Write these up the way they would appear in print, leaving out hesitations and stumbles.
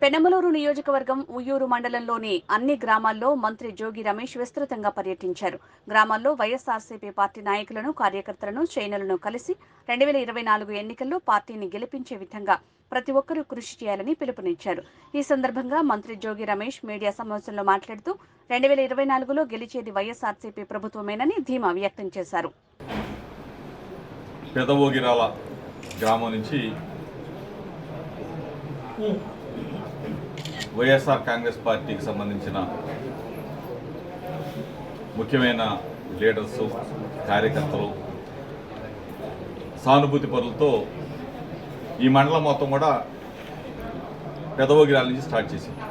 పెనమలూరు నియోజకవర్గం ఉయ్యూరు మండలంలోని అన్ని గ్రామాల్లో మంత్రి జోగి రమేష్ విస్తృతంగా పర్యటించారు. గ్రామాల్లో వైఎస్ఆర్సీపీ పార్టీ నాయకులను, కార్యకర్తలను, శ్రేణులను కలిసి 2024 ఎన్నికల్లో పార్టీని గెలిపించే విధంగా ప్రతి ఒక్కరూ కృషి చేయాలని పిలుపునిచ్చారు. ఈ సందర్భంగా మంత్రి జోగి రమేష్ మీడియా సమావేశంలో మాట్లాడుతూ 2024లో గెలిచేది వైఎస్ఆర్సీపీ ప్రభుత్వమేనని ధీమా వ్యక్తం చేశారు. పెదవోగిరాల గ్రామం నుంచి వైఎస్ఆర్ కాంగ్రెస్ పార్టీకి సంబంధించిన ముఖ్యమైన లీడర్స్, కార్యకర్తలు, సానుభూతి పరులతో ఈ మండలం మొత్తం కూడా పెదవోగిరాల నుంచి స్టార్ట్ చేసింది.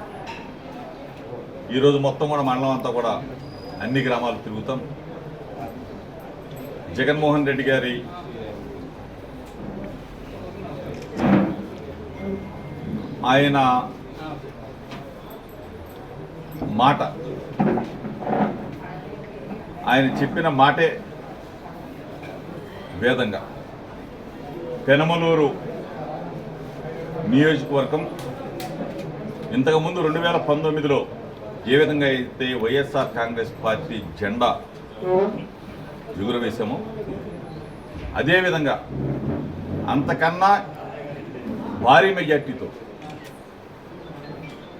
ఈరోజు మొత్తం కూడా మండలం అంతా కూడా అన్ని గ్రామాలు తిరుగుతాం. జగన్మోహన్ రెడ్డి గారి ఆయన మాట, ఆయన చెప్పిన మాటే వేదంగా పెనమలూరు నియోజకవర్గం ఇంతకుముందు 2019లో ఏ విధంగా అయితే వైఎస్ఆర్ కాంగ్రెస్ పార్టీ జెండా ఎగురవేశామో అదేవిధంగా అంతకన్నా భారీ మెజార్టీతో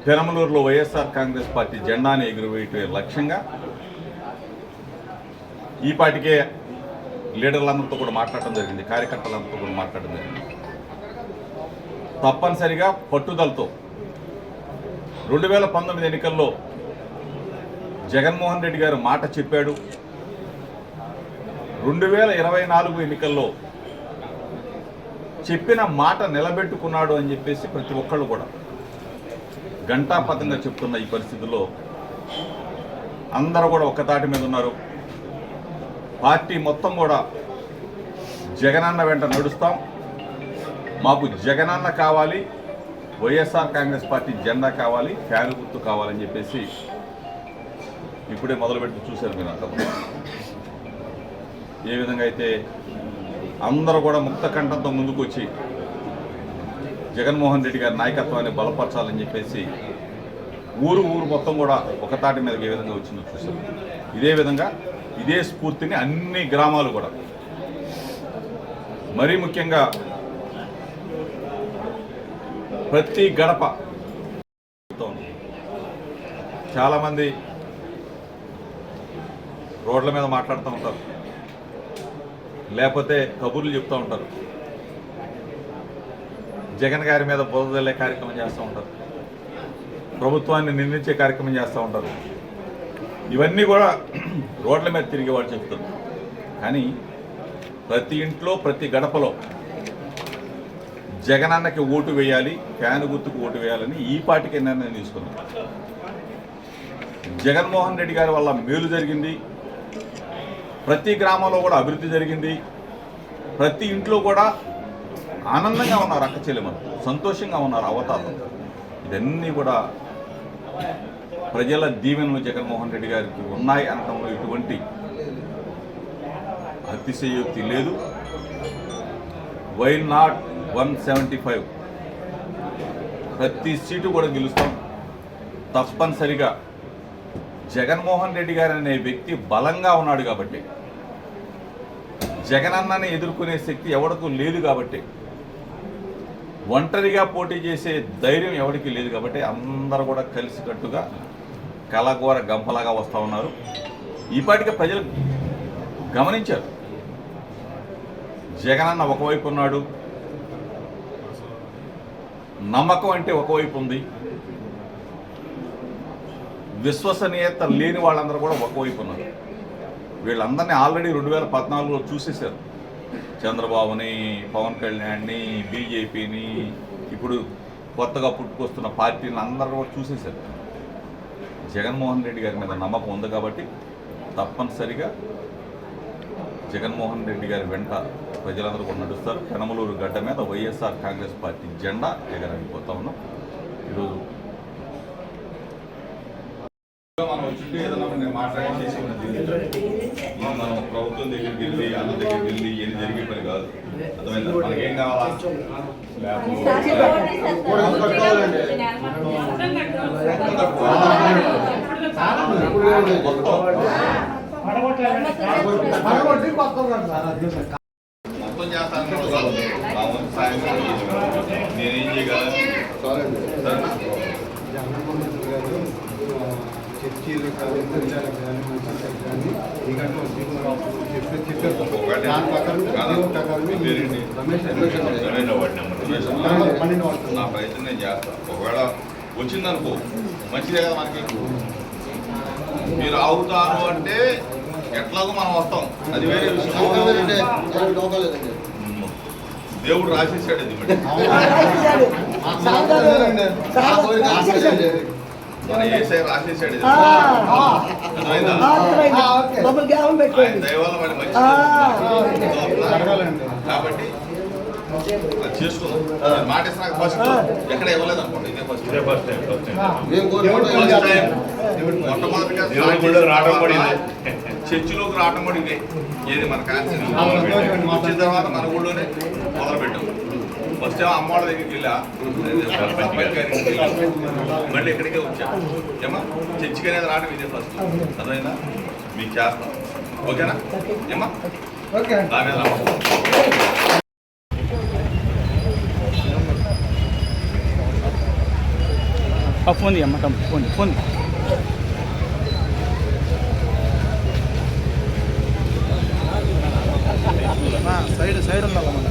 పెనమలూరులో వైఎస్ఆర్ కాంగ్రెస్ పార్టీ జెండాని ఎగురవేయటమే లక్ష్యంగా ఈ పార్టీకే లీడర్లందరితో కూడా మాట్లాడటం జరిగింది, కార్యకర్తలందరితో కూడా మాట్లాడటం జరిగింది. తప్పనిసరిగా పట్టుదలతో 2019 ఎన్నికల్లో జగన్మోహన్ రెడ్డి గారు మాట చెప్పాడు. 2024 ఎన్నికల్లో చెప్పిన మాట నిలబెట్టుకున్నాడు అని చెప్పేసి ప్రతి ఒక్కళ్ళు కూడా గంటాపథంగా చెప్తున్న ఈ పరిస్థితుల్లో అందరూ కూడా ఒక్కతాటి మీద ఉన్నారు. పార్టీ మొత్తం కూడా జగనన్న వెంట నడుస్తాం, మాకు జగనన్న కావాలి, వైఎస్ఆర్ కాంగ్రెస్ పార్టీ జెండా కావాలి, ఫ్యాన్ గుర్తు కావాలని చెప్పేసి ఇప్పుడే మొదలుపెట్టి చూశారు మీరు అంతా. ఏ విధంగా అయితే అందరూ కూడా ముక్త కంఠంతో ముందుకు వచ్చి జగన్మోహన్ రెడ్డి గారి నాయకత్వాన్ని బలపరచాలని చెప్పేసి ఊరు మొత్తం కూడా ఒక తాటి మీదకి ఏ విధంగా వచ్చిందో చూశారు. ఇదే విధంగా ఇదే స్ఫూర్తిని అన్ని గ్రామాలు కూడా, మరీ ముఖ్యంగా ప్రతి గడప, చాలామంది రోడ్ల మీద మాట్లాడుతూ ఉంటారు, లేకపోతే కబుర్లు చెప్తూ ఉంటారు, జగన్ గారి మీద బురదల్లే కార్యక్రమం చేస్తూ ఉంటారు, ప్రభుత్వాన్ని నిందించే కార్యక్రమం చేస్తూ ఉంటారు. ఇవన్నీ కూడా రోడ్ల మీద తిరిగి వాళ్ళు చెప్తారు. కానీ ప్రతి ఇంట్లో, ప్రతి గడపలో జగనన్నకి ఓటు వేయాలి, ఫ్యాన్ గుర్తుకు ఓటు వేయాలని ఈ పార్టీకి నిర్ణయం తీసుకున్నారు. జగన్మోహన్ రెడ్డి గారి వల్ల మేలు జరిగింది, ప్రతి గ్రామంలో కూడా అభివృద్ధి జరిగింది, ప్రతి ఇంట్లో కూడా ఆనందంగా ఉన్నారు, అక్క చెల్లెమలు సంతోషంగా ఉన్నారు, అవతారం. ఇవన్నీ కూడా ప్రజల దీవెనలు జగన్మోహన్ రెడ్డి గారికి ఉన్నాయి అనడంలో ఎటువంటి అతిశయోక్తి లేదు. వై నాట్ 175 ప్రతి సీటు కూడా గెలుస్తాం. తప్పనిసరిగా జగన్మోహన్ రెడ్డి గారు అనే వ్యక్తి బలంగా ఉన్నాడు కాబట్టి, జగనన్నని ఎదుర్కొనే శక్తి ఎవరికూ లేదు కాబట్టి, ఒంటరిగా పోటీ చేసే ధైర్యం ఎవరికి లేదు కాబట్టి అందరూ కూడా కలిసికట్టుగా కలగోర గంపలాగా వస్తూ ఉన్నారు. ఈ పాటికి ప్రజలు గమనించారు, జగనన్న ఒకవైపు ఉన్నాడు, నమ్మకం అంటే ఒకవైపు ఉంది, విశ్వసనీయత లేని వాళ్ళందరూ కూడా ఒకవైపు ఉన్నారు. వీళ్ళందరినీ ఆల్రెడీ 2014లో చూసేశారు. చంద్రబాబుని, పవన్ కళ్యాణ్ని, బీజేపీని, ఇప్పుడు కొత్తగా పుట్టుకొస్తున్న పార్టీని అందరూ కూడా చూసేశారు. జగన్మోహన్ రెడ్డి గారి మీద నమ్మకం ఉంది కాబట్టి తప్పనిసరిగా జగన్మోహన్ రెడ్డి గారి వెంట ప్రజలందరూ కూడా నడుస్తారు. పెనమలూరు గడ్డ మీద వైఎస్ఆర్ కాంగ్రెస్ పార్టీ జెండా ఎగరడిపోతా ఉన్నాం. ఈరోజు మనం చుట్టూ ఏదైనా నేను మాట్లాడి చేసి మనం ప్రభుత్వం దగ్గరికి వెళ్ళి, అన్న దగ్గరికి వెళ్ళి ఏది జరిగే పని కాదు. అర్థమైందా? మనకేం కావాలా? స్లాబ్, మొత్తం చేస్తాను. సాయం నేనేం చేయగలను? సరేనా? చర్చీలు కానీ ప్రచారం కానీ మంచి కానీ మీకంటే చెప్పారు దాని ప్రకారం నా ప్రయత్నం నేను చేస్తాను. ఒకవేళ వచ్చిందనుకో మంచిదే కదా మనకి. మీరు ఆగుతారు అంటే ఎట్లాగో మనం వస్తాం, అది వేరే విషయం. దేవుడు రాసేసాడు అది. మన ఏసై రాసేసాడు ఇది. అర్థమైందా? ఆయన దయవల్ల వాడి మంచి కాబట్టి అది చేసుకుందాం. మాట ఇస్తున్నా ఫస్ట్ ఎక్కడ ఇవ్వలేదు అనుకోండి, ఇదే ఫస్ట్ టైం. మొట్టమొదటిగా చర్చిలోకి రావడం కూడా ఇదే. ఏది మన కాన్సెప్ట్ వచ్చిన తర్వాత మన ఊళ్ళోనే మొదలు పెట్టాం. ఫస్ట్ ఏమో అమ్మవాళ్ళ దగ్గరికి వెళ్ళా, మళ్ళీ ఎక్కడికే వచ్చా. ఏమా చర్చికి అనేది రావడం ఇదే ఫస్ట్. అర్థమైందా? మీకు చేస్తాం. ఓకేనా? ఏమా దాని మీద ఫోన్ అమ్మ ఫోన్ ఫోన్ సైడ్ ఉండాలమ్మా.